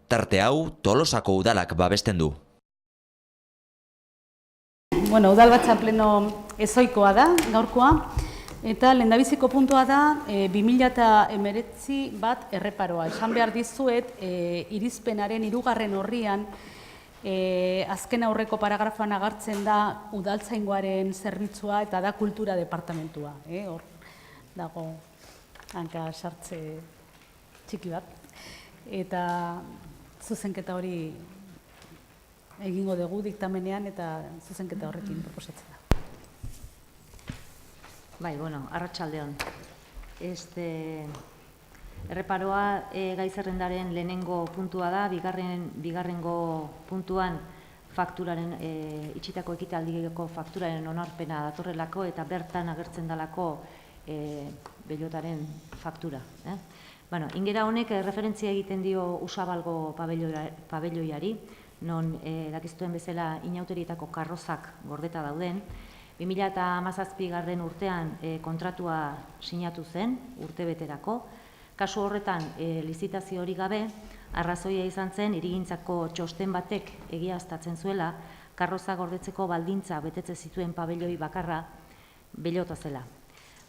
Tarte hau Tolosako udalak babesten du. Bueno, udalbatza pleno ezoikoa da, gaurkoa, eta lehendabiziko puntua da 2019 bat erreparoa. Esan behar dizuet, irizpenaren 3. orrian, azken aurreko paragrafoan agertzen da udaltzaingoaren zerbitzua eta da kultura departamentua. Hor dago hanka sartze txiki bat. Eta zuzenketa hori egingo dugu diktamenean eta zuzenketa horrekin proposatzen da. Bai, bueno, arratsaldeon. Erreparoa gai zerrendaren lehenengo puntua da, bigarrengo puntuan fakturaren, itxitako ekitaldiko fakturaren onarpena datorrelako eta bertan agertzen dalako Bellotaren faktura. Bueno, ingera honek referentzia egiten dio Usabalgo pabelloiari, non dakiztuen bezala inauterietako karrozak gordeta dauden. 2017 urtean kontratua sinatu zen, urtebeterako. Kasu horretan, lizitazio hori gabe, arrazoia izan zen, hirigintzako txosten batek egiaztatzen zuela, karroza gordetzeko baldintza betetze zituen pabelloi bakarra Bellota zela.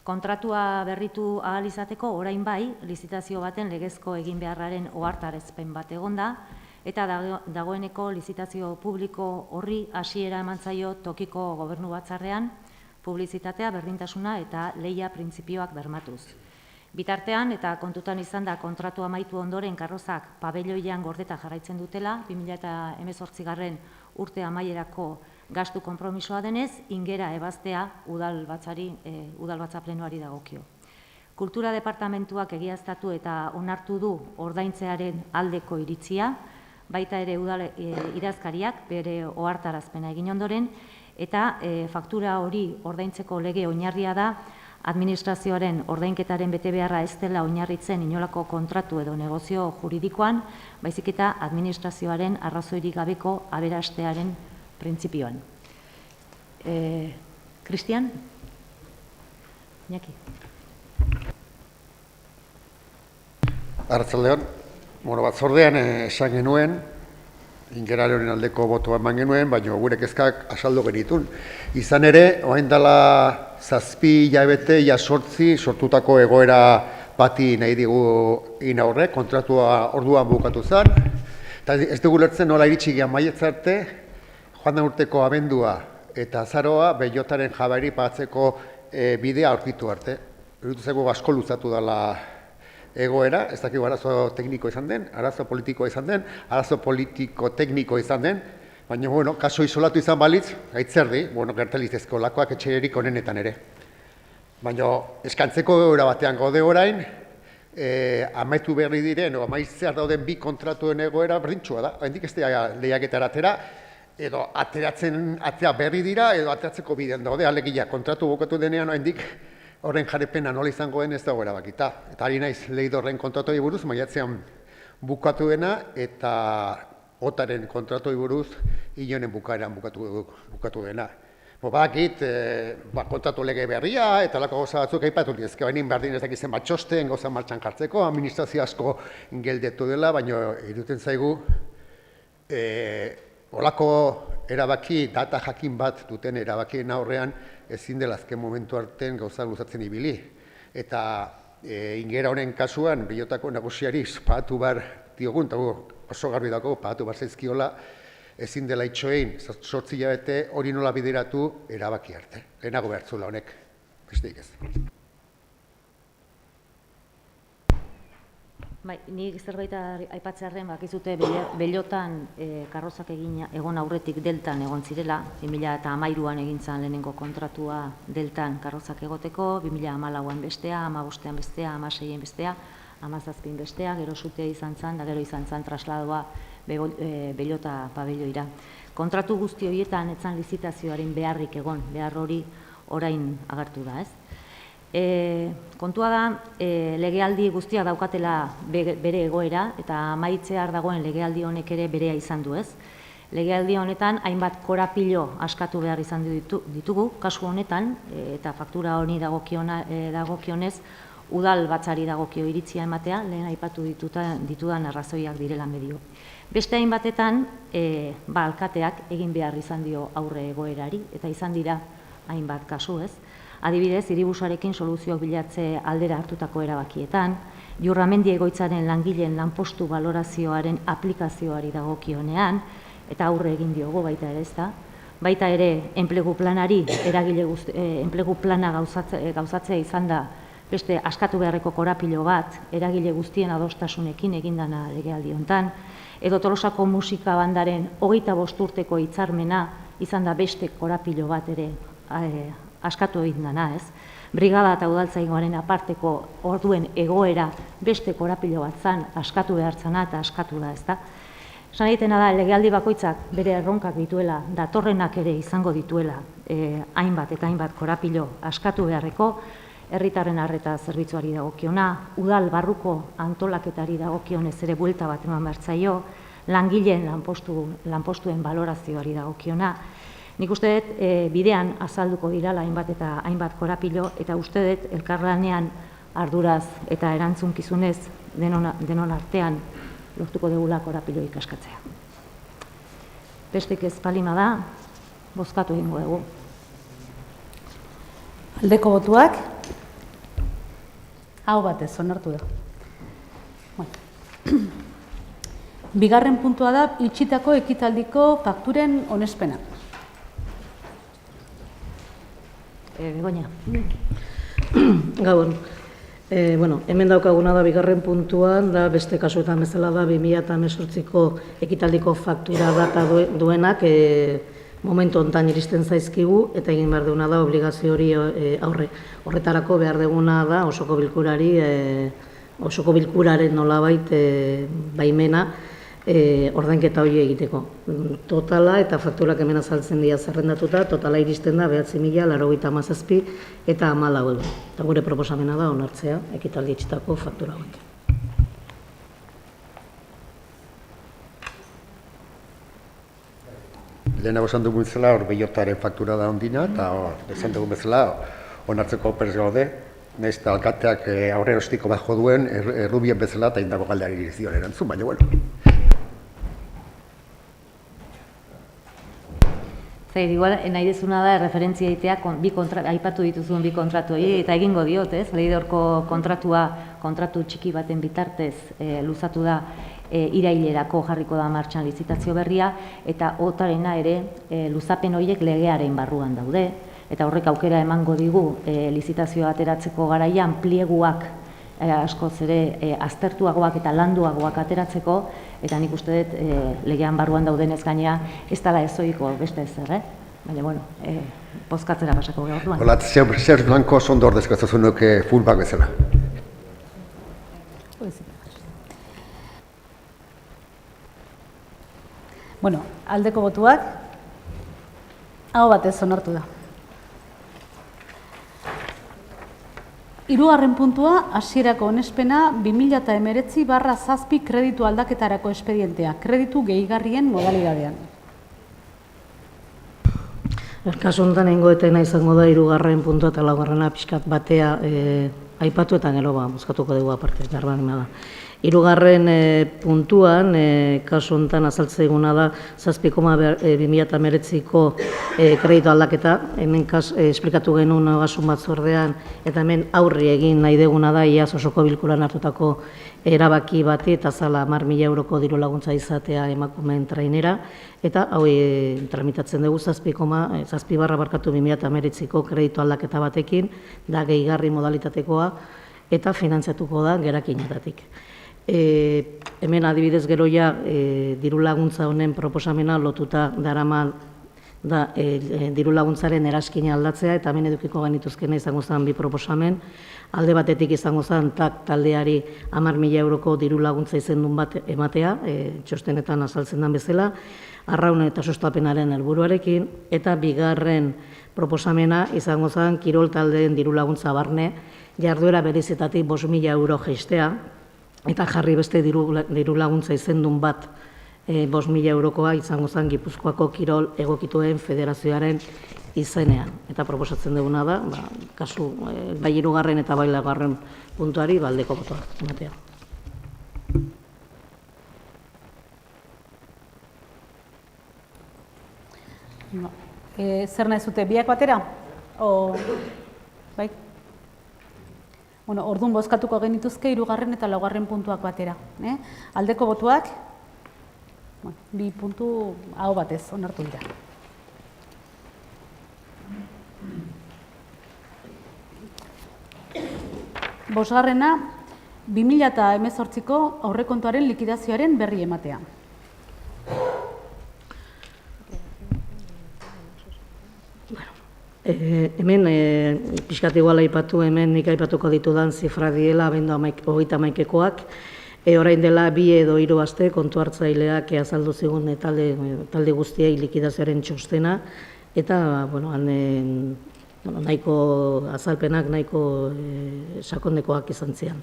Kontratua berritu ahal izateko, orain bai, lizitazio baten legezko egin beharraren ohartarazpen bat egonda, eta dagoeneko lizitazio publiko horri hasiera eman zaio tokiko gobernu batzarrean, publizitatea, berdintasuna eta lehia printzipioak bermatuz. Bitartean eta kontutan izan da kontratu amaitu ondoren karrozak pabelloian gordeta jarraitzen dutela, 2018 urte amaierako gastu konpromisoa denez, ingera ebaztea udalbatza plenoari dagokio. Kultura departamentuak egiaztatu eta onartu du ordaintzearen aldeko iritzia, baita ere udal idazkariak bere ohartarazpena egin ondoren, eta faktura hori ordaintzeko lege oinarria da, administrazioaren ordainketaren betebeharra ez dela oinarritzen inolako kontratu edo negozio juridikoan, baizik eta administrazioaren arrazoirik gabeko aberastearen printzipioan. Cristian? Iñaki? Arratsaldeon, batzordean esan genuen, ingeraren aldeko botoa eman genuen, baina gure kezkak azaldu genitun. Izan ere, orain dela 7 hilabete, 8 sortutako egoera bati nahi digu inaurre, kontratua orduan bukatu zen, eta ez dugu lertzen nola iritsi gehan maietza arte, joan den urteko abendua eta azaroa Bellotaren jabari pagatzeko bidea aurkitu arte. Iruditu zaigu asko luzatu dela egoera, ez dakigu arazo tekniko izan den, arazo politikoa izan den, arazo politiko-tekniko izan den, baina, bueno, kaso isolatu izan balitz, gaitzerdi, gertalizezko lakoak etxerik honenetan ere. Baina, eskantzeko egoera batean gaude orain, amaitu berri diren, o amaitzear dauden bi kontratuen egoera berdintxua da, hendik ez da lehiaketara atera, edo atea berri dira, edo ateratzeko bidean daude, alegia kontratu bukatu denean, hendik horren jarepena nola izango den ez dago erabakita. Eta ari naiz Leidorren kontratuei buruz, maiatzean bukatu dena, eta Otaren kontratuei buruz, Ilonen bukaeran bukatu dena. Badakit, kontratu lege berria, eta lako gauza batzuk aipatu dizke, baina berdin ez dakizen bat txosten, gauza martxan jartzeko, administrazio asko geldetu dela, baina iruten zaigu, olako erabaki, data jakin bat duten erabakien aurrean, ezin dela azken momentu artean gauza luzatzen ibili. Eta ingera honen kasuan, Bellotako nagusiari pagatu behar diogun, eta oso garbi dago, pagatu behar zaizkiola, ezin dela itxoein, 8 hilabete hori nola bideratu erabaki arte. Lehenago behartzula honek, besteik ez. Bai, nik zerbait aipatzearren bakizute Bellotan karrozak egon aurretik deltan egon zirela, 2013an egin zen lehenengo kontratua deltan karrozak egoteko, 2014an bestea, 2015an bestea, 2016an bestea, 2017an bestea, gero sutea izan zen, da gero izan zen trasladoa Bellota pabelloira. Kontratu guzti horietan etzan lizitazioaren beharrik egon, behar hori orain agertu da, ez? Kontua da, legealdi guztia daukatela bere egoera, eta amaitzear dagoen legealdi honek ere berea izan du, ez? Legealdi honetan, hainbat korapilo askatu behar izan ditugu, kasu honetan, eta faktura honi dagokionez, udal batzari dagokio iritzia ematea, lehen aipatu ditudan arrazoiak direla medio. Beste hainbatetan, alkateak egin behar izan dio aurre egoerari, eta izan dira hainbat kasu, ez? Adibidez, hiribusarekin soluzioak bilatze aldera hartutako erabakietan, Jurramendi egoitzaren langileen lanpostu balorazioaren aplikazioari dagokionean, eta aurre egin diogo baita ere, ezta? Baita ere, enplegu planari, enplegu plana gauzatzea izan da, beste askatu beharreko korapilo bat, eragile guztien adostasunekin egindana legealdi hontan, edo Tolosako musika bandaren 25 urteko hitzarmena izan da beste korapilo bat ere askatu egin dana, ez? Brigada eta udaltzaingoaren aparteko orduen egoera beste korapilo bat zan askatu behartzana eta askatu da, ezta? Esan egitena da, legealdi bakoitzak bere erronkak dituela, datorrenak ere izango dituela, hainbat eta hainbat korapilo askatu beharreko, herritarren arreta zerbitzuari dagokiona, udal barruko antolaketari dagokionez ere buelta bat eman behar zaio, langileen lanpostuen balorazioari dagokiona. Nik uste dut bidean azalduko dirala hainbat eta hainbat korapilo, eta uste dut elkarlanean arduraz eta erantzunkizunez denon artean lortuko dugula korapilo ikaskatzea. Bestek ez palima da, bozkatu egingo dugu. Aldeko botuak, hau batez, onartu da. Bigarren puntua da, itxitako ekitaldiko fakturen onespena. Begoña. Gabon. Hemen daukaguna da bigarren puntuan, da beste kasuetan bezala da 2018ko ekitaldiko faktura data duenak momentu hontan iristen zaizkigu, eta egin behar duguna da obligazio hori aurre. Horretarako behar duguna da osoko bilkuraren nolabait baimena ordainketa hori egiteko. Totala eta fakturak hemen azaltzen dira zerrendatuta, totala iristen da 9.087 eta 14 euro. Eta gure proposamena da onartzea ekitaldi itxitako faktura hauek. Lehenago esan dugun bezala, hor Bellotaren faktura da ondina, eta esan dugun bezala, onartzeko prest gaude, nahiz eta alkateak aurre erostiko bat jo duen, errubien bezala eta indako galdeari zion erantzun, baina bueno. Zer, igual, nahi dezuna da, referentzia egitea, aipatu dituzun bi kontratu hori, eta egingo diot, ez? Leidorko kontratu txiki baten bitartez luzatu da irailerako jarriko da martxan lizitazio berria, eta otarena ere luzapen horiek legearen barruan daude, eta horrek aukera emango digu lizitazioa ateratzeko garaian plieguak askoz ere aztertuagoak eta landuagoak ateratzeko, eta nik uste dut legean barruan daudenez gainea ez dela ezoiko beste ezer, baina, bueno, bozkatzera pasako gara orduan. Hola, zer blanko ondo ordezkatzazu nuke fullback bezala. Bueno, aldeko botuak, hau batez onartu da. Hirugarren puntua, hasierako onespena 2019/7 kreditu aldaketarako espedientea, kreditu gehigarrien modalidadean. Kasu honetan egingoetena izango da hirugarren puntua eta laugarrena pixkat batea aipatu eta gero bozkatuko dugu aparte, garbanima da. Hirugarren puntuan, kasu honetan azaltzen diguna da 7,2019ko kreditu aldaketa, hemen esplikatu genuen ogasun batzordean, eta hemen aurri egin nahi duguna da iaz osoko bilkuran hartutako erabaki bati, eta zala 10.000 euroko diru laguntza izatea emakumeen trainera, eta hau tramitatzen dugu 7,2019ko kreditu aldaketa batekin, da gehigarri modalitatekoa, eta finantziatuko da gerakinetatik. Hemen adibidez gero ja diru laguntza honen proposamena lotuta daraman da diru laguntzaren eraskina aldatzea, eta hemen edukiko genituzkena izango zen bi proposamen. Alde batetik izango zen taldeari 10.000 euroko diru laguntza izendun bat ematea, txostenetan azaltzen den bezala, arraun eta sustapenaren helburuarekin, eta bigarren proposamena izango zen kirol taldeen diru laguntza barne, jarduera berezetatik 5.000 euro jaistea, eta jarri beste diru laguntza izendun bat 5.000 eurokoa izango zen Gipuzkoako Kirol Egokituen Federazioaren izenean. Eta proposatzen duguna da, kasu bai 3. eta bai 4. puntuari aldeko botoa ematea. Zer nahi zute, biak batera? Bai? Bueno, orduan bozkatuko genituzke 3. eta 4. puntuak batera. Aldeko botuak, 2 puntu aho batez onartu dira. Bosgarrena, 2018ko aurrekontuaren likidazioaren berri ematea. Hemen, pixkat igual aipatu, hemen nik aipatuko ditudan zifra diela, abendu 31koak, orain dela 2 edo 3 aste kontu hartzaileak azaldu zigun talde guztiei likidazioaren txostena, eta nahiko azalpenak, nahiko sakondekoak izan zian.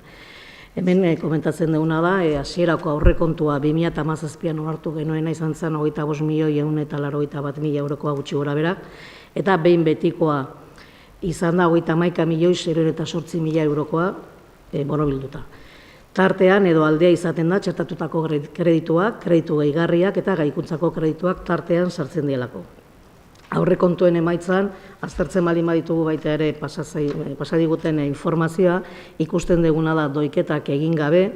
Hemen komentatzen duguna da, hasierako aurrekontua 2017an onartu genuena izan zen 25.181.000 eurokoa gutxi gora bera, eta behin betikoa izan da 31.608.000 eurokoa borobilduta. Tartean edo aldea izaten da txertatutako kredituak, kreditu gehigarriak eta gaikuntzako kredituak tartean sartzen dielako. Aurrekontuen emaitzan, aztertzen baldin baditugu baita ere pasadiguten informazioa, ikusten duguna da doiketak egin gabe,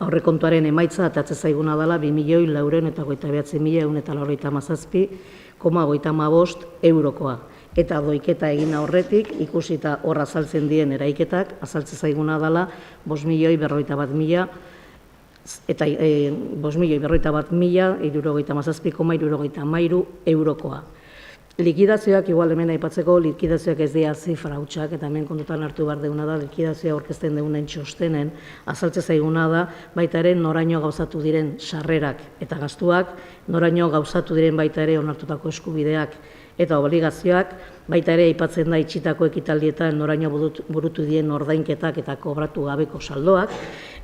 aurrekontuaren emaitza atatzen zaiguna dela 2.489.197,55 eurokoa. Eta doiketa egin aurretik, ikusita hor azaltzen dien eraiketak, azaltzen zaiguna dela 5.041.000 eta 5.041.067,73 eurokoa. Likidazioak, igual hemen aipatzeko, likidazioak ez dira zifra hutsak, eta hemen kontutan hartu behar duguna da, likidazioa aurkezten dugunen txostenen, azaltzen zaiguna da, baita ere noraino gauzatu diren sarrerak eta gastuak, noraino gauzatu diren baita ere onartutako eskubideak eta obligazioak, baita ere aipatzen da itxitako ekitaldietan noraino burutu dien ordainketak eta kobratu gabeko saldoak,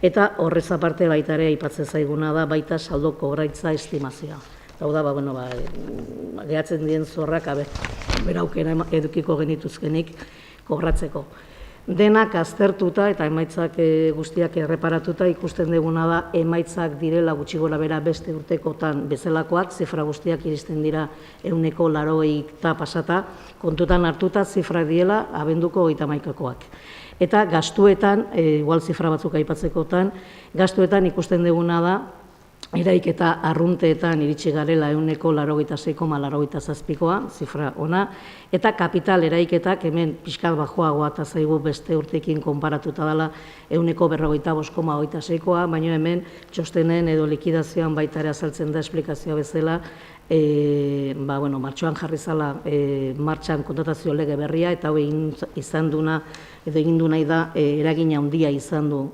eta horrez aparte baita ere aipatzen zaiguna da baita saldo kobraitza estimazioa. Hau da, gehatzen dien zorrak, beraukera edukiko genituzkenik kobratzeko. Denak aztertuta eta emaitzak guztiak erreparatuta ikusten duguna da emaitzak direla gutxi gora bera beste urtekotan bezalakoak, zifra guztiak iristen dira 180 pasata, kontutan hartuta zifra diela abenduko 31koak. Eta gastuetan, igual zifra batzuk aipatzekotan, gastuetan ikusten duguna da eraiketa arrunteetan iritsi garela 186,87koa, zifra ona, eta kapital eraiketak hemen pixkat bajoagoa eta zaigu beste urtekin konparatuta dela 145,26koa, baina hemen txostenen edo likidazioan baita ere azaltzen da esplikazioa bezala, martxoan jarri zala martxan kontratazio lege berria, eta hau izan duna, edo egin du nahi da, eragina handia izan du,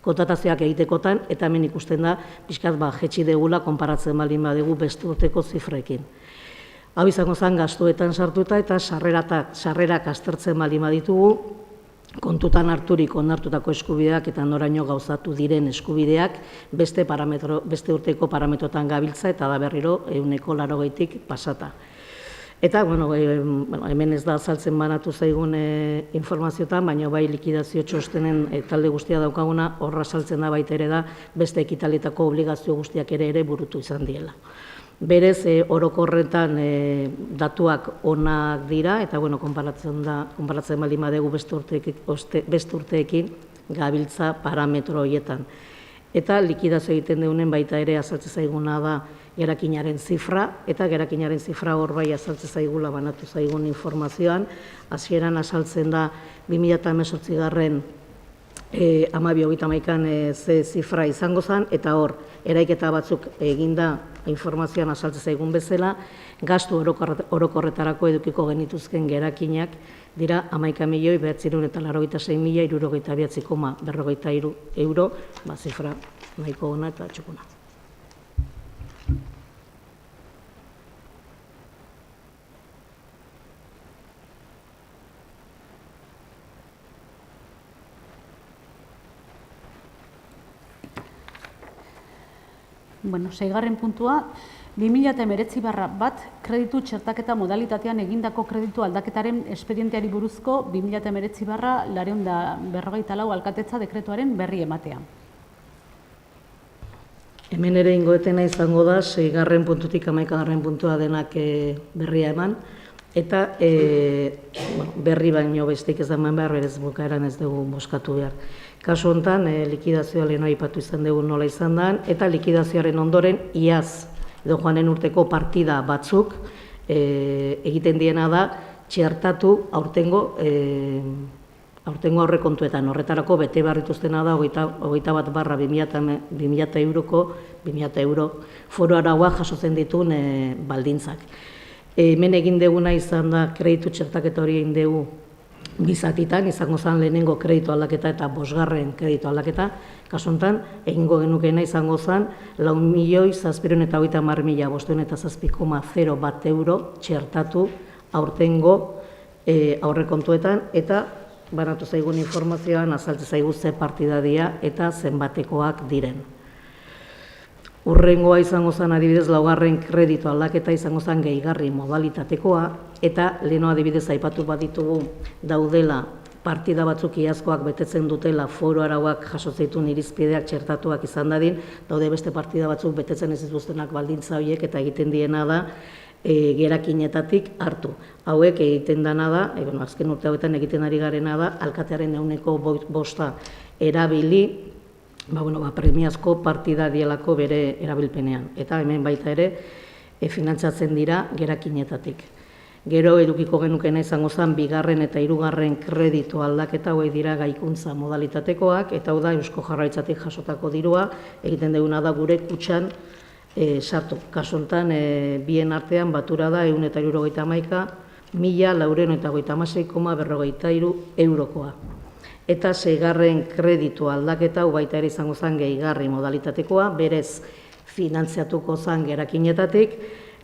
kontratazioak egitekotan, eta hemen ikusten da, pixkat jetxi degula, konparatzen baldin badegu beste urteko zifrekin. Hau izango zen gastuetan sartuta eta sarrerak aztertzen baldin baditugu, kontutan harturik onartutako eskubideak eta noraino gauzatu diren eskubideak beste urteko parametrotan gabiltza eta da berriro 180tik pasata. Eta, hemen ez da azaltzen banatu zaigun informazioetan, baina bai likidazio txostenen talde guztia daukaguna, horra azaltzen da baita ere da, beste ekitalitako obligazio guztiak ere burutu izan diela. Berez, orokorretan datuak onak dira, eta, konparatzen baldin badegu beste urteekin gabiltza parametro horietan. Eta likidazio egiten deunen baita ere azaltzen zaiguna da gerakinaren zifra, eta gerakinaren zifra hor bai azaltzen zaigula banatu zaigun informazioan, hasieran azaltzen da 2018garren 12-31an ze zifra izango zen, eta hor, eraiketa batzuk eginda informazioan azaltzen zaigun bezala, gastu orokorretarako edukiko genituzken gerakinak dira 11.986.062,43 euro, zifra nahiko ona eta txukuna. Bueno, 6. puntua, 2019/1 kreditu txertaketa modalitatean egindako kreditu aldaketaren espedienteari buruzko 2019/454 alkatetza dekretuaren berri ematea. Hemen ere ingoetena izango da, 6. puntutik 11. puntua denak berria eman, eta berri baino bestik ez da eman behar, berez bukaeran ez dugu boskatu behar. Kasu honetan, likidazioa leheno aipatu izan dugu nola izan da, eta likidazioaren ondoren iaz edo joanen urteko partida batzuk egiten diena da txertatu aurtengo aurrekontuetan. Horretarako bete barrituztena da 21/2000 euro foro araua jasotzen dituen baldintzak. Hemen egin deguna izan da kreditu txertaketa hori egin dugu bizatitan, izango zen lehenengo kreditu aldaketa eta 5. kreditu aldaketa. Kasu honetan, egingo genukeena izango zen 4.750.507,01 euro txertatu aurtengo aurrekontuetan, eta banatu zaigun informazioan azaltze zaigu ze partidadia eta zenbatekoak diren. Urrengoa izango zen adibidez 4. kreditu aldaketa izango zen gehigarri modalitatekoa, eta leheno adibidez aipatu baditugu daudela partida batzuk iazkoak betetzen dutela foro arauak jasotzen irizpideak txertatuak izan dadin, daude beste partida batzuk betetzen ez dituztenak baldintza horiek, eta egiten diena da gerakinetatik hartu. Hauek egiten dana da, azken urte hauetan egiten ari garena da, alkatearen 5% erabili, premiazko partida dielako bere erabilpenean. Eta hemen baita ere, finantzatzen dira gerakinetatik. Gero edukiko genukena izango zen 2. eta 3. kreditu aldaketa, hauek dira gaikuntza modalitatekoak, eta hau da Eusko Jaurlaritzatik jasotako dirua, egiten duguna da gure kutxan sartu. Kasu honetan, bien artean batura da 171.456,43 eurokoa. Eta 6. kreditu aldaketa, hau baita ere izango zen gehigarri modalitatekoa, berez finantziatuko zen gerakinetatik,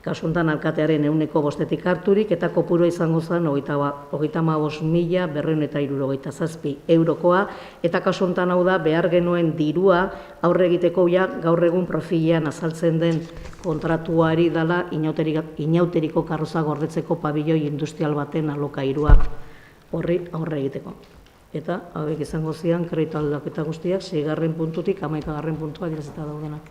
kasu honetan alkatearen 5%tik harturik, eta kopurua izango zen 35.267 eurokoa, eta kasu honetan hau da behar genuen dirua aurre egiteko gaur egun profilean azaltzen den kontratuari dela inauteriko karroza gordetzeko pabilloi industrial baten alokairua horri aurre egiteko. Eta hauek izango zian kreditu aldaketa guztiak 6. puntutik 11. puntua adierazita daudenak.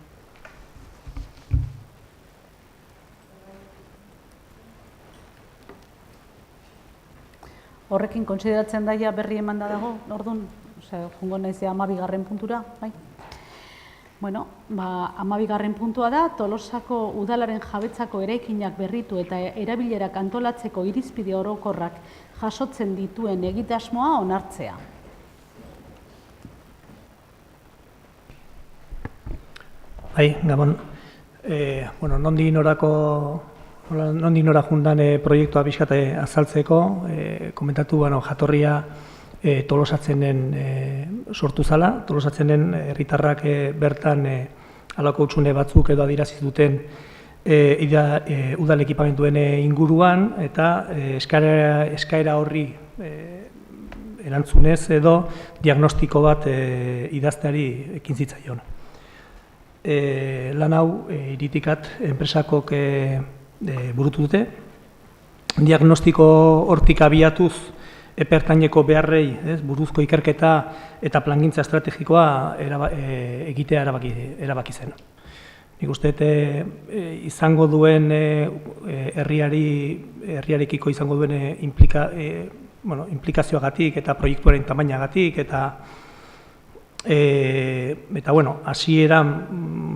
Horrekin kontsideratzen daia berri eman da dago, orduan, jungo naizea 12. puntura, bai? Bueno, 12. puntua da, Tolosako udalaren jabetzako eraikinak berritu eta erabilerak antolatzeko irizpide orokorrak jasotzen dituen egitasmoa onartzea. Bai, Gabon, nondik nora jundan proiektua pixkat azaltzeko, komentatu jatorria Tolosatzenen sortu zala, Tolosatzenen herritarrak bertan halako hutsune batzuk edo adierazi duten udal ekipamenduen inguruan, eta eskaera horri erantzunez edo diagnostiko bat idazteari ekin zitzaion. Lan hau Iritikat enpresakok burutu dute. Diagnostiko hortik abiatuz epertaineko beharrei buruzko ikerketa eta plangintza estrategikoa egitea erabaki zen. Nik uste izango duen herriarekiko izango duen implikazioagatik eta proiektuaren tamainagatik eta hasieran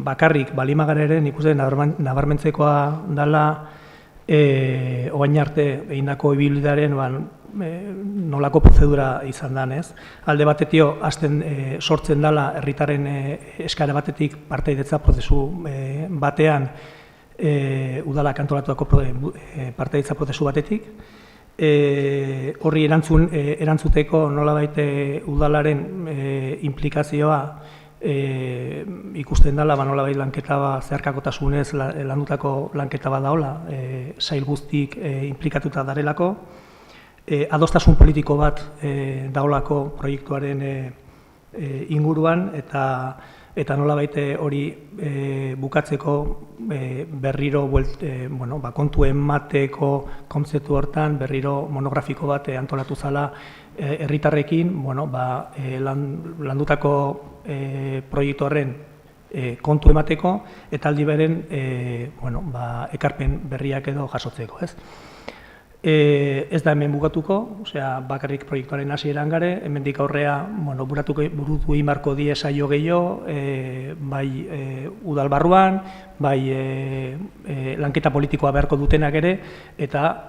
bakarrik Balimagareren ikusten nabarmentzekoa dela orain arte egindako ibilbidearen nolako prozedura izan den, ez? Alde batetio sortzen dela herritarren eskara batetik partaidetza prozesu batean udalak antolatutako partaidetza prozesu batetik, horri erantzuteko nolabait udalaren implikazioa ikusten dela, nolabait lanketa zeharkakotasunez landutako lanketa bat daola, sail guztik implikatuta darelako, adostasun politiko bat daolako proiektuaren inguruan, eta eta nolabait hori bukatzeko berriro kontu emateko kontzeptu hortan berriro monografiko bat antolatu zala herritarrekin landutako proiektu horren kontu emateko eta aldi beren ekarpen berriak edo jasotzeko, ez? Ez da hemen bukatuko, bakarrik proiektuaren hasieran gare, hemendik aurrea burutu imarko die saio gehiago, bai udal barruan, bai lanketa politikoa beharko dutenak ere, eta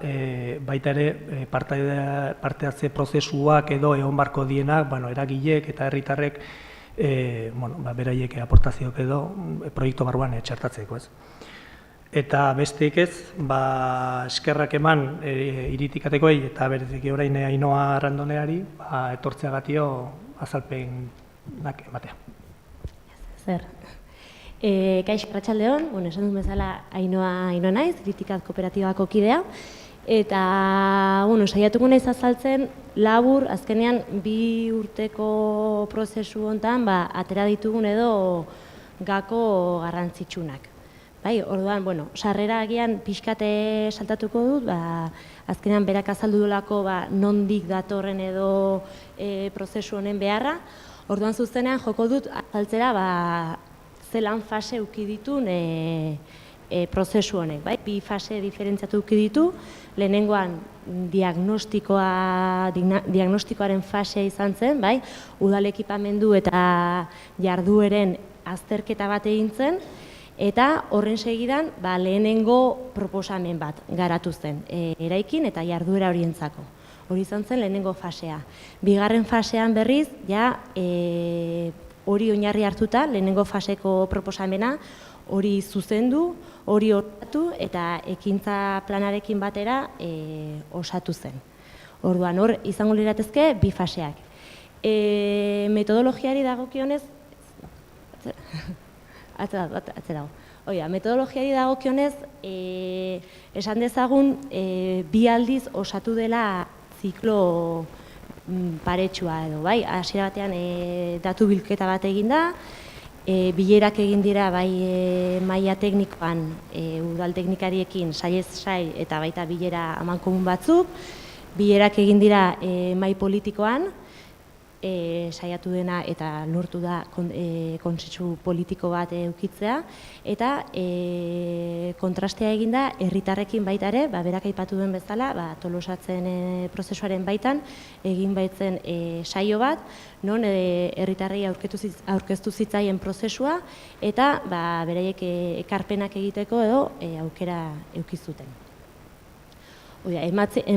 baita ere parte hartze prozesuak edo egon barko dienak, eragileek eta herritarrek beraiek aportazioak edo proiektu barruan txertatzeko, ez? Eta besteik ez, eskerrak eman iritikatekoei eta berezik orain Ainoa Arrandoneari etortzeagatio azalpenak ematea. Zer. Kaixo, arratsaldeon, esan duen bezala Ainoa naiz, Iritikat kooperatibako kidea, eta saiatuko naiz azaltzen labur, azkenean 2 urteko prozesu hontan atera ditugun edo gako garrantzitsunak. Bai, orduan, sarrera agian pixkate saltatuko dut, azkenean berak azaldu dolako nondik datorren edo prozesu honen beharra. Orduan zuzenean joko dut azaltzera zelan fase eduki ditun prozesu honek. 2 fase diferentziatu eduki ditu, lehenengoan diagnostikoaren fasea izan zen, udal ekipamendu eta jardueren azterketa bat egin zen, eta horren segidan lehenengo proposamen bat garatu zen, eraikin eta jarduera horientzako. Hori izan zen lehenengo fasea. Bigarren fasean berriz, hori oinarri hartuta, lehenengo faseko proposamena, hori zuzendu, hori osatu eta ekintza planarekin batera osatu zen. Orduan, hor izango liratezke 2 faseak. Metodologiari dagokionez, metodologiari dagokionez, esan dezagun 2 aldiz osatu dela ziklo paretsua edo, hasiera batean datu bilketa bat egin da, bilerak egin dira maila teknikoan udal teknikariekin sailez sail eta baita bilera amankomun batzuk, bilerak egin dira mahai politikoan, saiatu dena eta lortu da kontsentsu politiko bat edukitzea, eta kontrastea eginda herritarrekin baita ere, berak aipatu duen bezala, tolosatzen prozesuaren baitan, egin baitzen saio bat, non herritarrei aurkeztu zitzaien prozesua, eta beraiek ekarpenak egiteko edo aukera eukizuten. Jasotako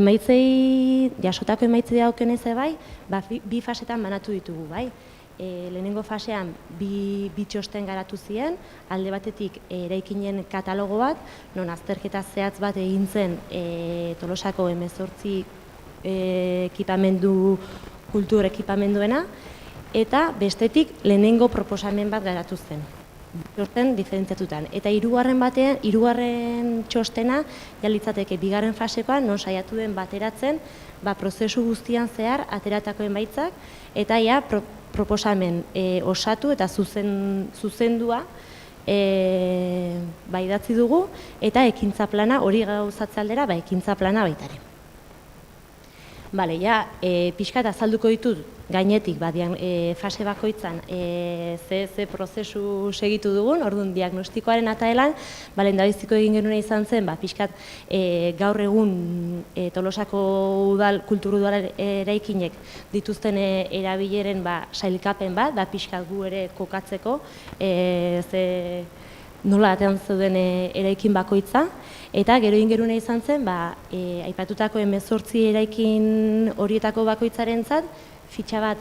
emaitzei daukionez bai, 2 fasetan banatu ditugu, bai. Lehenengo fasean 2 txosten garatu ziren, alde batetik eraikinen katalogo bat, non azterketa zehatz bat egin zen Tolosako 18 ekipamendu, kultur ekipamenduena, eta bestetik lehenengo proposamen bat garatu zen. Txosten diferentziatutan. Eta hirugarren txostena litzateke 2. fasekoan, non saiatu den bateratzen, prozesu guztian zehar ateratako emaitzak, eta proposamen osatu eta zuzendua idatzi dugu, eta ekintza plana, hori gauzatze aldera, ekintza plana baitare. Pixkat azalduko ditut gainetik, fase bakoitzan ze prozesu segitu dugun, orduan diagnostikoaren ataelan, lehendabiziko egin genuen izan zen, pixkat gaur egun Tolosako kultur udal eraikinek dituzten erabileren sailkapen bat, pixkat gu ere kokatzeko, nola atean zeuden eraikin bakoitza, eta gero egin genuen izan zen, aipatutako 18 eraikin horietako bakoitzarentzat fitxa bat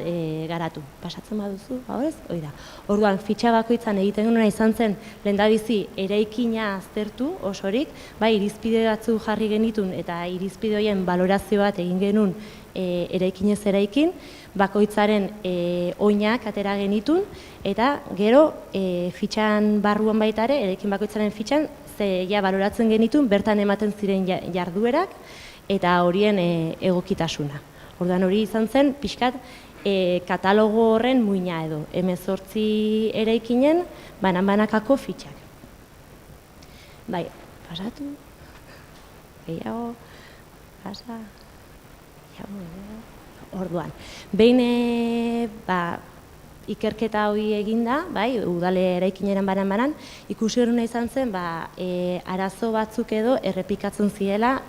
garatu. Pasatzen baduzu, hori da. Orduan, fitxa bakoitzan egiten genuen izan zen lehendabizi eraikina aztertu osorik, irizpide batzu jarri genitun eta irizpide horien balorazio bat egin genuen eraikinez eraikin, bakoitzaren oinak atera genitun, eta gero fitxan barruan baita ere, eraikin bakoitzaren fitxan, baloratzen genitun bertan ematen ziren jarduerak eta horien egokitasuna. Orduan hori izan zen, pixkat, katalogo horren muina edo, 18 eraikinen banan-banakako fitxak. Bai, pasatu, gehiago, pasa, orduan. Behin ikerketa hori eginda, bai, udale eraikinaren banan-banan, ikusi horrena izan zen, arazo batzuk edo errepikatzen zirela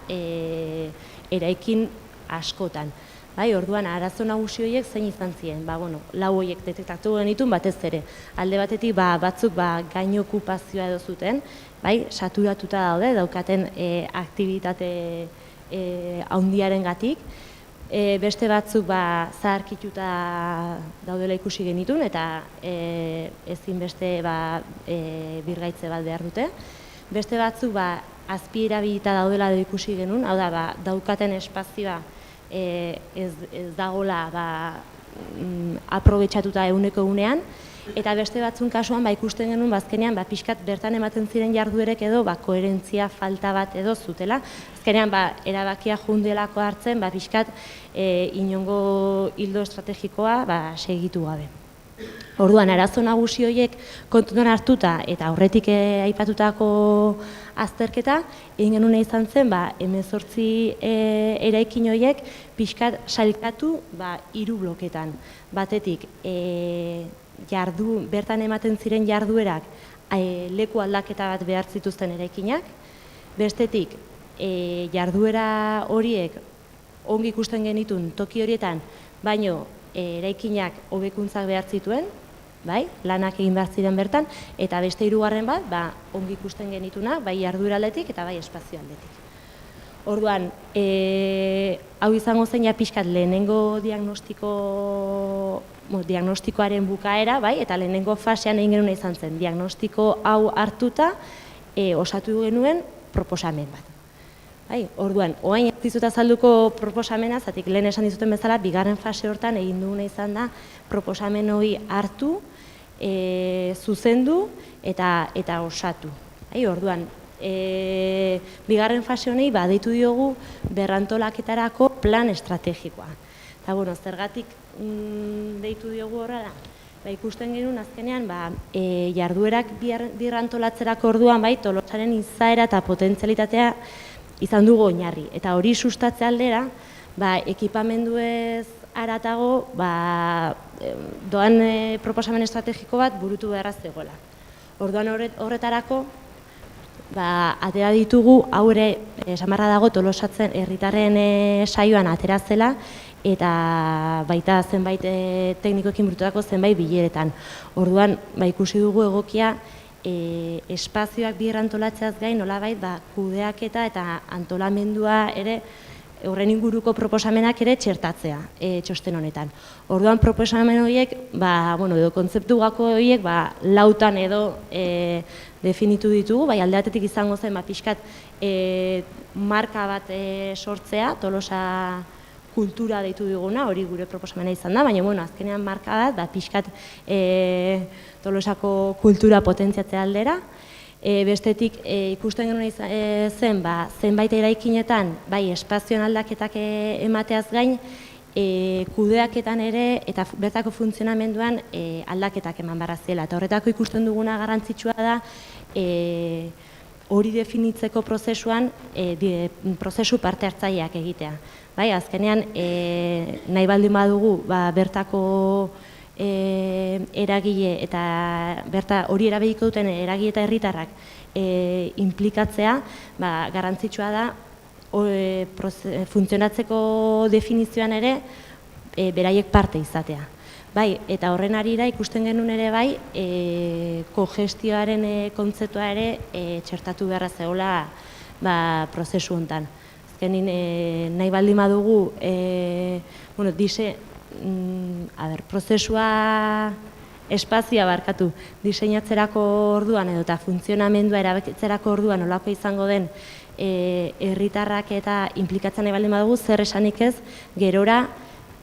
eraikin askotan. Bai, orduan, arazo nagusi horiek zein izan ziren, lau horiek detektatu genitun batez ere. Alde batetik batzuk gaino okupazioa edo zuten, bai, saturatuta daude, daukaten aktibitate handiaren gatik, beste batzuk zaharkituta daudela ikusi genitun eta ezin beste birgaitze bat behar dute. Beste batzuk azpi erabilita daudela ikusi genuen, hau da, daukaten espazioa ez dagoela aprobetxatuta eguneko egunean, eta beste batzun kasuan ikusten genuen azkenean pixkat bertan ematen ziren jarduerek edo koherentzia falta bat edo zutela. Azkenean erabakia jundelako hartzen pixkat inongo hildo estrategikoa segitu gabe. Orduan, arazo nagusi horiek kontutan hartuta eta aurretik aipatutako azterketa, egin genuen izan zen 18 eraikin horiek pixkat sailkatu 3 bloketan. Batetik, bertan ematen ziren jarduerak leku aldaketa bat behar zituzten eraikinak, bestetik jarduera horiek ongi ikusten genitun toki horietan, baino eraikinak hobekuntzak behar zituen, lanak egin behar ziren bertan, eta beste 3. bat ongi ikusten genituna, bai jarduera aldetik eta bai espazio aldetik. Orduan, hau izango zein pixkat lehenengo diagnostikoaren bukaera, eta lehenengo fasean egin genuen izan zen, diagnostiko hau hartuta osatu genuen proposamen bat. Orduan, oain ez dizut azalduko proposamena, zatik lehen esan dizuten bezala, bigarren fase hortan egin duguna izan da proposamen hori hartu, zuzendu eta osatu. Orduan, bigarren fase honei deitu diogu berrantolaketarako plan estrategikoa. Eta, zergatik deitu diogu horrela? Ikusten genuen azkenean, jarduerak birrantolatzerako orduan, Tolosaren izaera eta potentzialitatea izan dugu oinarri. Eta hori sustatze aldera, ekipamenduez haratago, doan proposamen estrategiko bat burutu beharra zegoela. Orduan horretarako, atera ditugu, hau ere, esamarra dago, Tolosatzen herritarren saioan atera zela, eta baita zenbait teknikoekin burututako zenbait bileretan. Orduan, ikusi dugu egokia, espazioak birrantolatzeaz gain, nolabait, kudeaketa eta antolamendua ere, horren inguruko proposamenak ere txertatzea txosten honetan. Orduan proposamen horiek, edo kontzeptu gako horiek, lautan edo definitu ditugu, alde batetik izango zen, pixkat marka bat sortzea, Tolosa kultura deitu diguna, hori gure proposamena izan da, baina azkenean marka bat, pixkat Tolosako kultura potentziatzea aldera. Bestetik ikusten genuen zen, zenbait eraikinetan, espazioan aldaketak emateaz gain, kudeaketan ere eta bertako funtzionamenduan aldaketak eman barra zela. Eta horretako ikusten duguna garrantzitsua da, hori definitzeko prozesuan, prozesu parte hartzaileak egitea. Azkenean, nahi baldin badugu, bertako eragile eta hori erabiliko duten eragile eta herritarrak inplikatzea, garrantzitsua da funtzionatzeko definizioan ere beraiek parte izatea. Eta horren arira ikusten genuen ere kogestioaren kontzeptua ere txertatu beharra zegoela prozesu honetan. Azkenin nahi baldin badugu prozesua espazioa barkatu diseinatzerako orduan edo eta funtzionamendua erabakitzerako orduan nolako izango den herritarrak eta inplikatzen nahi baldin badugu zer esanik ez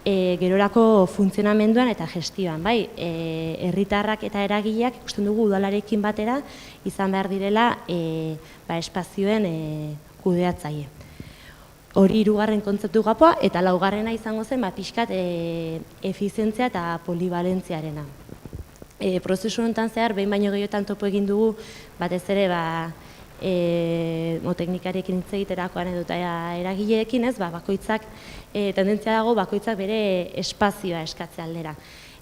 gerorako funtzionamenduan eta gestioan. Herritarrak eta eragileak ikusten dugu udalarekin batera izan behar direla espazioen kudeatzaile. hori hirugarren kontzeptu gapoa, eta laugarrena izango zen pixkat efizientzia eta polibalentziarena. Prozesu honetan zehar, behin baino gehiotan topo egin dugu, batez ere teknikariekin hitz egiterakoan edo eragileekin, bakoitzak, tendentzia dago bakoitzak bere espazioa eskatze aldera.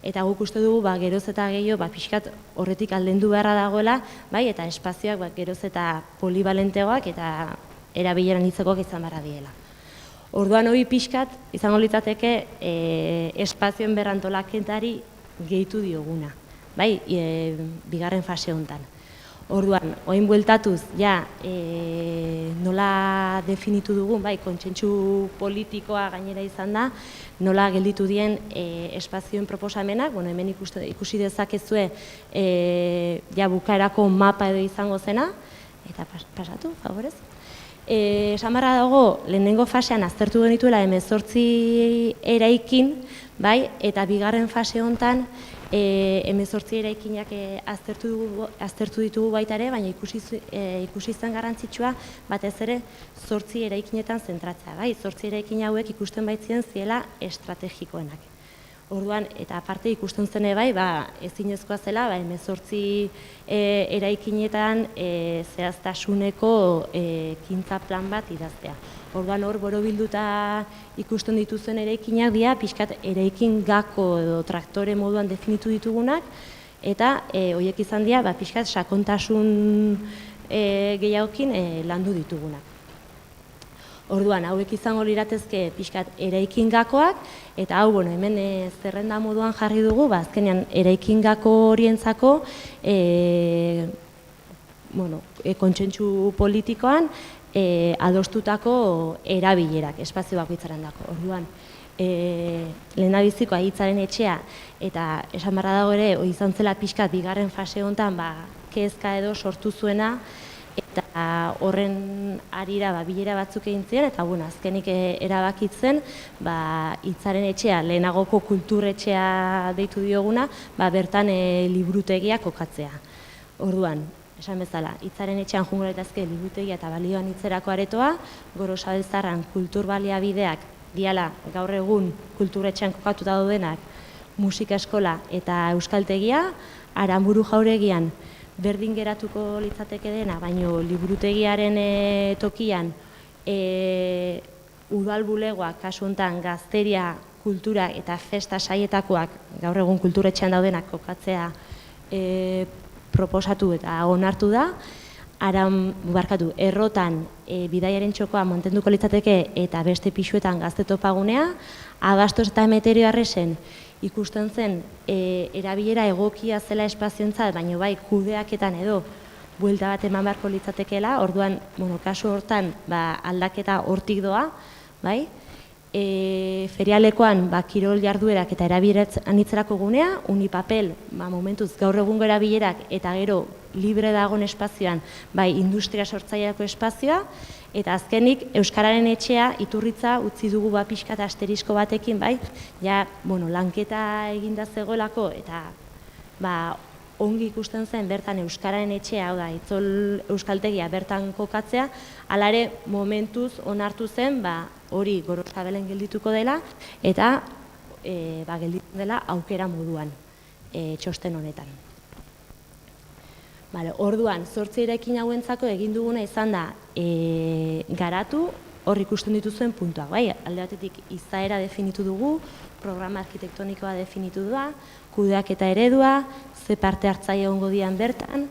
Eta guk uste dugu geroz eta gehiago pixkat horretik aldendu beharra dagoela, eta espazioak geroz eta polibalentegoak eta erabileran hitzekoak izan beharra diela. Orduan hori pixkat izango litzateke espazioen berrantolaketari gehitu dioguna, bigarren fase honetan. Orduan, orain bueltatuz, nola definitu dugun, kontsentsu politikoa gainera izan da, nola gelditu dien espazioen proposamenak, hemen ikusi dezakezue bukaerako mapa edo izango zena, eta pasatu, favorez. Esan barra dago, lehenengo fasean aztertu genituela 18 eraikin, eta bigarren fase honetan 18 eraikinak aztertu ditugu baita ere, baina ikusi zen garrantzitsua batez ere 8 eraikinetan zentratzea. 8 eraikin hauek ikusten baitzien ziela estrategikoenak. Orduan, eta aparte ikusten zen ezinezkoa zela 18 eraikinetan zehaztasuneko ekintza plan bat idaztea. Orduan hor borobilduta ikusten dituzen eraikinak dira, pixkat eraikin gako edo traktore moduan definitu ditugunak, eta horiek izan dira pixkat sakontasun gehiagokin landu ditugunak. Orduan, hauek izango liratezke pixkat eraikin gakoak, eta hau, hemen zerrenda moduan jarri dugu, azkenean eraikin gako horientzako kontsentsu politikoan adostutako erabilerak, espazio bakoitzaren dako. Orduan, lehendabizikoa hitzaren etxea, eta esan barra dago ere, izan zela pixkat bigarren fase honetan kezka edo sortu zuena, eta horren arira bilera batzuk egin ziren, eta azkenik erabakitzen hitzaren etxea, lehenagoko kulturetxea deitu dioguna, bertan liburutegia kokatzea. Orduan, esan bezala, hitzaren etxean jungo daitezke liburutegia eta balioan hitzerako aretoa, Gorosabeltzarran kultur baliabideak diala gaur egun kulturetxean kokatuta daudenak musika eskola eta euskaltegia, Aranburu jauregian berdin geratuko litzateke dena, baino liburutegiaren tokian udal bulegoak, kasu honetan gazteria, kultura eta festa saietakoak gaur egun kulturetxean daudenak kokatzea proposatu eta onartu da. Errotan bidaiaren txokoa mantenduko litzateke eta beste pisuetan gazte topagunea, Abastos eta Meteorioarresen ikusten zen erabilera egokia zela espazioentzat, baina kudeaketan edo buelta bat eman beharko litzatekeela, orduan, kasu hortan aldaketa hortik doa, ferialekoan kirol jarduerak eta erabilerak anitzerako gunea, Unipapel, momentuz gaur egungo erabilerak eta gero libre dagoen espazioan, industria sortzaileako espazioa, eta azkenik Euskararen etxea iturritza utzi dugu pixka eta asterisko batekin, lanketa eginda zegoelako, eta ongi ikusten zen bertan Euskararen etxea, hau da, Itzol Euskaltegia bertan kokatzea, hala ere momentuz onartu zen, hori Gorosabelen geldituko dela, eta gelditu dela aukera moduan txosten honetan. Orduan, 8 eraikin hauentzako egin duguna izan da garatu hor ikusten dituzuen puntuak. Alde batetik izaera definitu dugu, programa arkitektonikoa definitu da, kudeaketa eredua, ze parte hartzaile egongo dian bertan,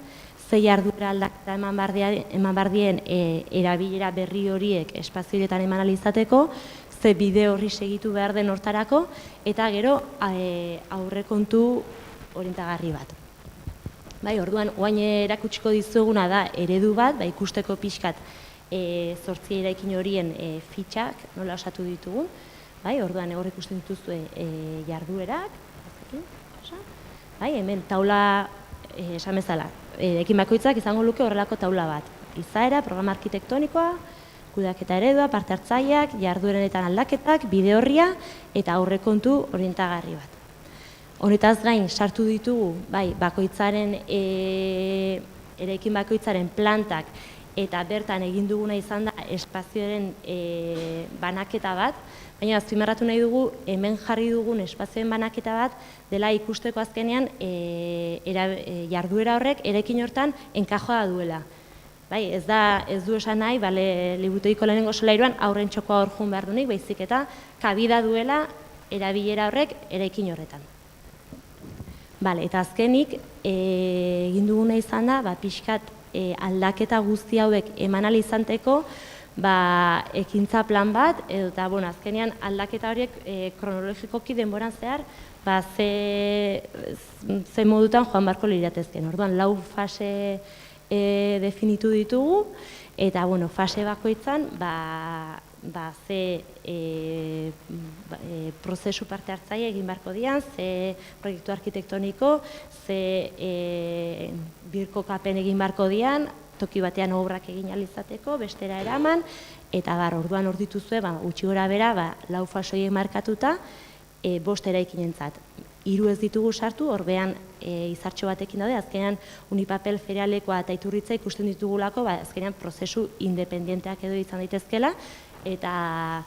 ze jarduera aldaketa eman bardien erabilera berri horiek espazio horietan eman ahal izateko, ze bide horri segitu behar den hortarako, eta gero aurrekontu orientagarri bat. Orduan, oain erakutsiko dizuguna da eredu bat, ikusteko pixkat 8 eraikin horien fitxak nola osatu ditugun. Orduan, hor ikusten dituzue jarduerak, hemen taula, esan bezala, eraikin bakoitzak izango luke horrelako taula bat. Izaera, programa arkitektonikoa, kudeaketa eredua, parte hartzaileak, jarduerenetan aldaketak, bide horria eta aurrekontu orientagarri bat. Honetaz gain, sartu ditugu, bakoitzaren, eraikin bakoitzaren plantak eta bertan egin duguna izan da espazioaren banaketa bat, baina azpimarratu nahi dugu hemen jarri dugun espazioen banaketa bat dela ikusteko azkenean jarduera horrek eraikin hortan enkajoa duela. Bai, ez du esan nahi, liburutegiko lehenengo solairuan aurren txokoa hor joan behar dunik, baizik eta kabida duela erabilera horrek eraikin horretan. Eta azkenik, egin duguna izan da, pixkat aldaketa guzti hauek eman ahal izateko, ekintza plan bat, eta azkenean aldaketa horiek kronologikoki denboran zehar, ze modutan joan barko liratezken. Orduan, 4 fase definitu ditugu, eta fase bakoitzan, ze prozesu parte hartzaile egin beharko dian, ze proiektu arkitektoniko, ze birkokapen egin beharko dian, toki batean obrak egin ahal izateko, bestera eraman, eta orduan hor dituzue, gutxi gora bera, 4 fasoiek markatuta, 5 eraikinentzat. 3 ez ditugu sartu, orbean izartxo batekin daude, azkenean Unipapel, Ferialekoa eta Iturritza ikusten ditugulako, azkenean prozesu independenteak edo izan daitezkela, eta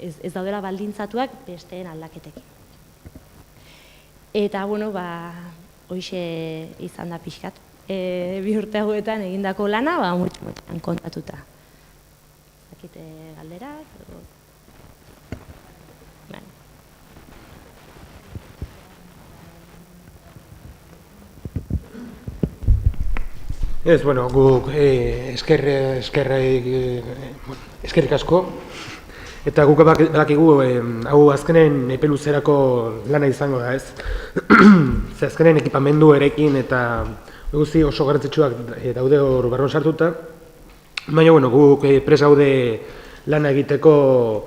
ez daudela baldintzatuak besteen aldaketekin. Eta, hoxe izan da pixkat. 2 urte hauetan egindako lana, mutxan kontatuta. Zakite galderak? Ez, guk eskerrik asko, eta guk badakigu hau azkenen epe luzerako lana izango da, ez? Ze azkenen ekipamendu erekin eta guzti oso garrantzitsuak daude hor barruan sartuta, baina guk prest gaude lana egiteko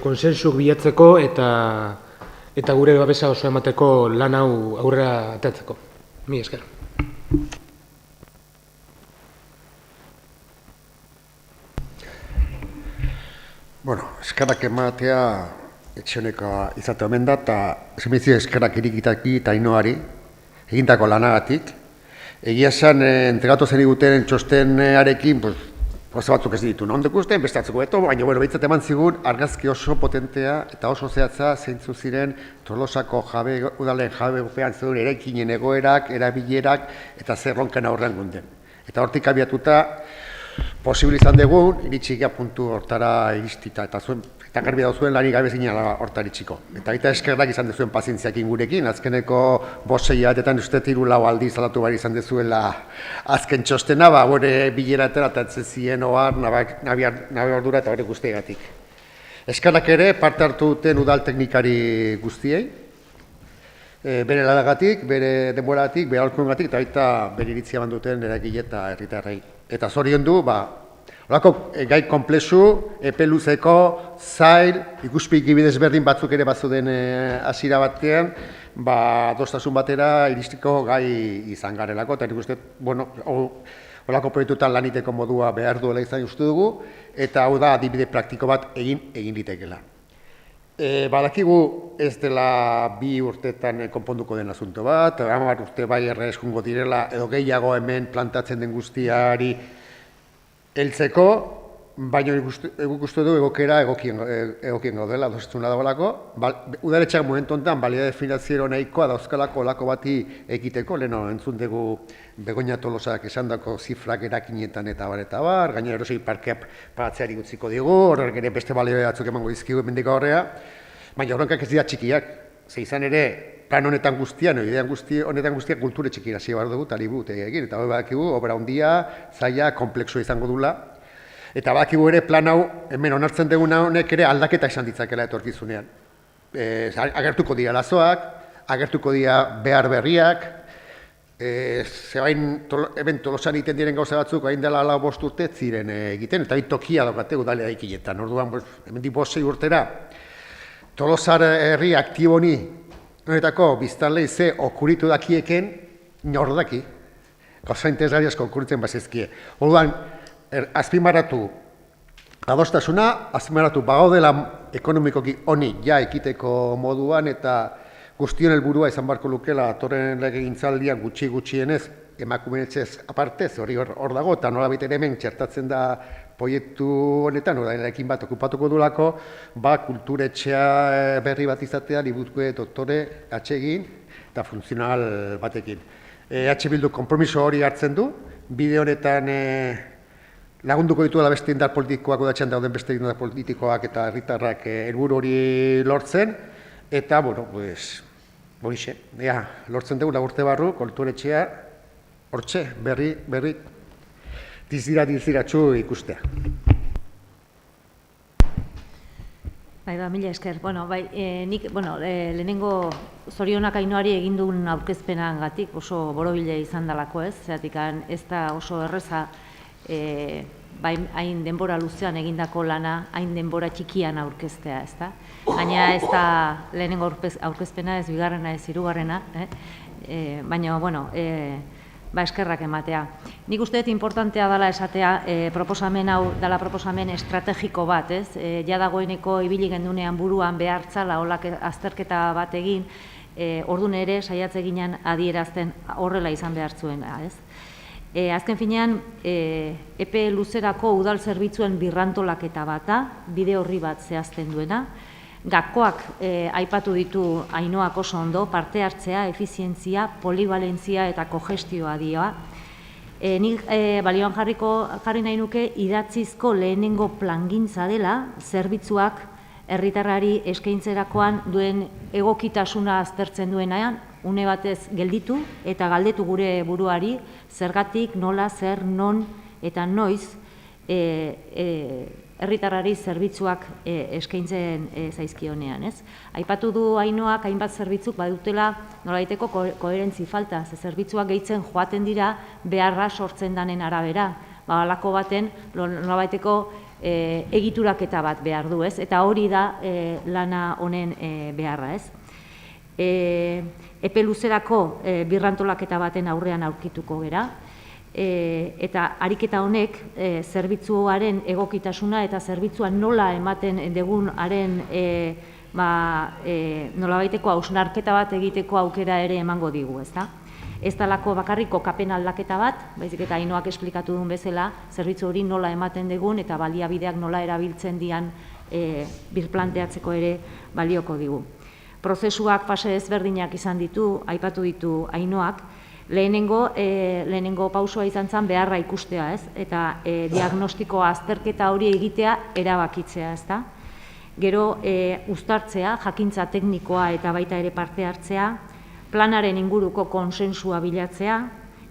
konsensuk bilatzeko eta gure babesa oso emateko lan hau aurrera ateratzeko. Mila esker. Eskerrak ematea etxeoneka izate omen da, eta zemitzi eskerrak irikitaki eta inoari, egindako lanagatik. Egia esan, entregatu zen iguten txostenarekin, gauza batzuk ez ditu, non dekusten, beste atzeko beto, baina behitzat eman zigun argazki oso potentea eta oso zehatza zeintzu ziren Tolosako udalen jabepean zeuden eraikinen egoerak, erabilerak eta zerronken aurrean gunden. Eta hortik abiatuta, posibil izan dugun, iritsikia puntu hortara iristita, eta garbi dauzuen lari gabe zinala hortara iritsiko. Eta baita eskerrak izan dezuen pazientziakin gurekin, azkeneko 5-6 batetan uste 3-4 aldiz aldatu behar izan dezuela azken txostena, gure bilera eta etzezien ohar, nabi ordura eta hori guztiegatik. Eskerrak ere parte hartu duten udal teknikari guztiei, bere lanagatik, bere denboragatik, bere aholkuengatik, eta baita bere iritzia banduten eragile eta herritarrei. Eta zoriondu, horako gai konplexu, epe luzeko, zail, ikuspegi bidezberdin batzuk ere bazuden hasiera batean, adostasun batera iristiko gai izan garelako, eta nik uste, horako proiektuetan laniteko modua behar duela izan uste dugu, eta hau da adibide praktiko bat egin litekela. Badakigu ez dela 2 urtetan konponduko den asunto bat, 10 urte bai erreskungo direla edo gehiago hemen plantatzen den guztiari heltzeko, baina guk uste du egokera egokien gaudela, dozizuna dagoelako. Udaletxeak momentu honetan balidade finanziero nahikoa dauzkalako olako bati ekiteko, leheno entzun dugu Begoña Tolosak esandako zifrak erakinetan eta bar, gainera erosei parkeak pagatzeari gutziko digu, horrek ere beste balio batzuk emango dizkigu hemendik aurrera, baina horrenkak ez dira txikiak, ze izan ere plan honetan guztian, idean honetan guztiak kulture txikira hasi behar dugu, egin, eta hori badakigu, obra handia, zaila, komplexua izango dula, eta badakigu ere plan hau, hemen onartzen duguna honek ere aldaketa izan ditzakela etorkizunean. Agertuko dira lazoak, agertuko dira behar berriak, zebain Tolosan egiten diren gauza batzuk, hain dela 5 urte ziren egiten, eta tokia daukate udalea ikinetan. Orduan, hemen 5-6 urtera, Tolosar herri aktiboni, honetako biztanlei ze okuritu dakieken, nor daki, gauza interesgarri asko okuritzen bazizkie. Orduan, azpimarratu adostasuna, azpimarratu bagaudela ekonomikoki honi ja ekiteko moduan, eta guztion helburua izan barko lukela atorren legegintzaldian gutxienez emakumeetxez aparte, hori hor dago, eta nola ere hemen txertatzen da proiektu honetan, orain bat okupatuko dulako, kulturetxea berri bat izatea, liburuzko doktore atsegin eta funtzional batekin. EH Bildu konpromiso hori hartzen du, bide honetan lagunduko dituela beste indar politikoak, udatzen dauden beste indar politikoak eta herritarrak helburu hori lortzen, eta, bueno, horixe, lortzen dugu lagurte barru, kulturetxea, hortxe, berri, diziratxu ikustea. Bai, mila esker. Nik, lehenengo zorionak Ainoari egin duen aurkezpenagatik oso borobile izan dalako ez, zeratik ez da oso erreza hain denbora luzean egindako lana, hain denbora txikian aurkeztea, ez da? Gaina ez da lehenengo aurkezpena, ez bigarrena, ez hirugarrena, baina, eskerrak ematea. Nik uste dut importantea dela esatea, proposamen hau dela proposamen estrategiko bat, ez? Ja dagoeneko ibili gendunean buruan behartzala holak azterketa bat egin, ordun ere saiatze ginen adierazten horrela izan behar zuena, ez? Azken finean, epe luzerako udal zerbitzuen birrantolaketa bata, bide horri bat zehazten duena, gakoak aipatu ditu Ainoak oso ondo, parte hartzea, efizientzia, polivalentzia eta kogestioa dioa. Nik balioan jarri nahi nuke idatzizko lehenengo plangintza dela, zerbitzuak herritarrari eskaintzerakoan duen egokitasuna aztertzen duenean, une batez gelditu eta galdetu gure buruari zergatik, nola, zer, non eta noiz herritarrari zerbitzuak eskaintzen zaizkionean, ez? Aipatu du Ainoak hainbat zerbitzuk badutela nolabaiteko koherentzi falta, ze zerbitzuak gehitzen joaten dira beharra sortzen danen arabera. Halako baten nolabaiteko egituraketa bat behar du, ez? Eta hori da lana honen beharra, ez? Epe luzerako birrantolaketa baten aurrean aurkituko gera, eta ariketa honek zerbitzuaren egokitasuna eta zerbitzua nola ematen dugunaren nolabaiteko hausnarketa bat egiteko aukera ere emango digu, ezta? Ez dalako bakarriko kapen aldaketa bat, baizik eta Ainoak esplikatu duen bezala, zerbitzu hori nola ematen dugun eta baliabideak nola erabiltzen dian birplanteatzeko ere balioko digu. Prozesuak fase ezberdinak izan ditu, aipatu ditu Ainoak, lehenengo pausua izan zen beharra ikustea, ez? Eta diagnostiko azterketa hori egitea erabakitzea, ez da? Gero uztartzea, jakintza teknikoa eta baita ere parte hartzea, planaren inguruko konsensua bilatzea,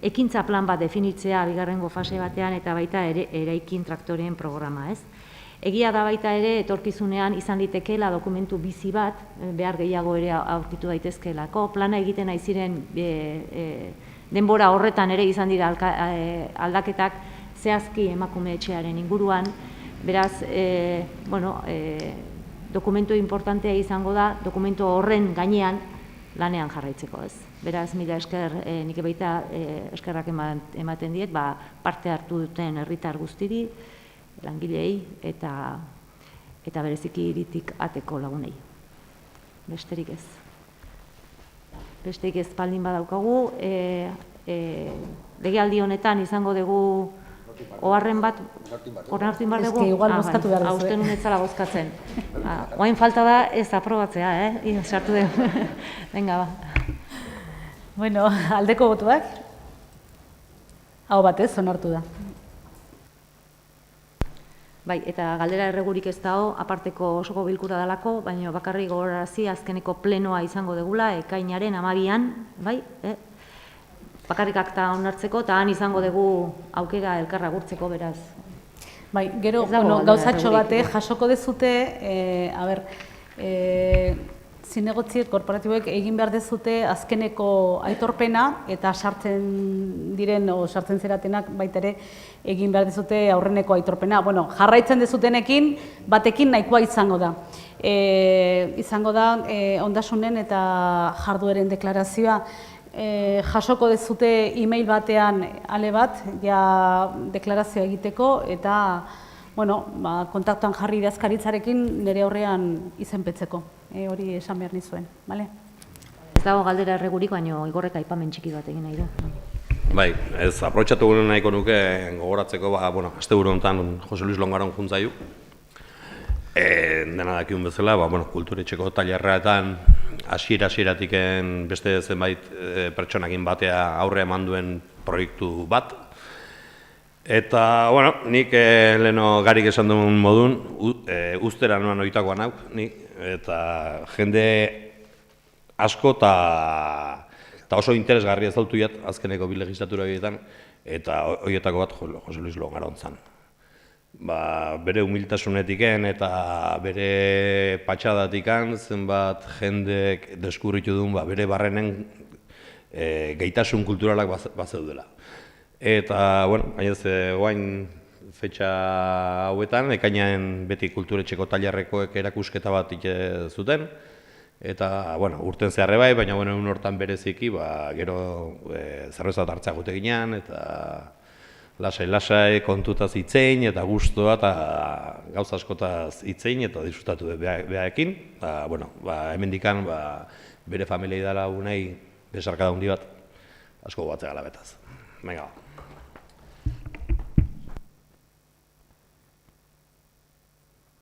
ekintza plan bat definitzea bigarrengo fase batean eta baita ere eraikin traktoreen programa, ez? Egia da baita ere etorkizunean izan litekeela dokumentu bizi bat, behar gehiago ere aurkitu daitezkeelako, plana egiten nahi ziren denbora horretan ere izan dira aldaketak zehazki emakume etxearen inguruan, beraz, dokumentu importantea izango da, dokumentu horren gainean lanean jarraitzeko, ez. Beraz, mila esker, nik baita eskerrak ematen diet, parte hartu duten herritar guztiri, langilei eta bereziki hiritik ateko lagunei. Besterik ez. Besterik ez baldin badaukagu, legealdi honetan izango dugu oharren bat, onartu inbar dugu? Ez que igual bozkatu behar duzu, Uste nun etzala bozkatzen. Oain falta da ez aprobatzea, sartu dugu. Venga, ba. Bueno, aldeko botuak? Hau batez, onartu da. Bai, eta galdera erregurik ez dago, aparteko osoko bilkura dalako, baina bakarrik gogorarazi azkeneko plenoa izango degula, ekainaren 12an, bai? Bakarrik akta onartzeko, eta han izango dugu aukera elkarra gurtzeko, beraz. Bai, gero, gauzatxo bate, jasoko dezute, zinegotziek korporatiboek egin behar dezute azkeneko aitorpena eta sartzen diren o sartzen zeratenak baita ere egin behar dezute aurreneko aitorpena. Bueno, jarraitzen dezutenekin batekin nahikoa izango da. Izango da ondasunen eta jardueren deklarazioa jasoko dezute e-mail batean ale bat ja deklarazioa egiteko eta kontaktuan jarri idazkaritzarekin nire aurrean izenpetzeko. Hori esan behar nizuen, bale? Ez dago galdera erregurik, baina igorrek aipamen txiki bat egin nahi du. Bai, ez aprobetxatu nahiko nuke gogoratzeko, asteburu honetan Jose Luis Longaron juntzaiu. Dena dakigun bezala, kulturetxeko tailerretan hasieratik beste zenbait pertsonakin batea aurre eman duen proiektu bat. Eta, nik leheno garik esan duen modun, ustera noan oitakoan hau, eta jende asko eta oso interesgarria ezautu jat, azkeneko bi legislatura horietan, eta horietako bat Jose Luis Longaron zan. Bere humiltasunetiken eta bere patxadatikan zenbat jendek deskurritu duen bere barrenen gaitasun kulturalak bazeudela. Eta, gainez, guain fetxa hauetan, ekainean beti kulturetxeko tailerrekoek erakusketa bat zuten, eta, urten zeharre bai, baina un hortan bereziki, gero zerbeza hartzea gute ginean, eta lasai kontutaz hitzein, eta guztua, eta gauza askotaz hitzein, eta disfrutatu behaekin. Hemendikan bere familia idala unai besarkada hundi bat, asko batzea galabetaz. Venga.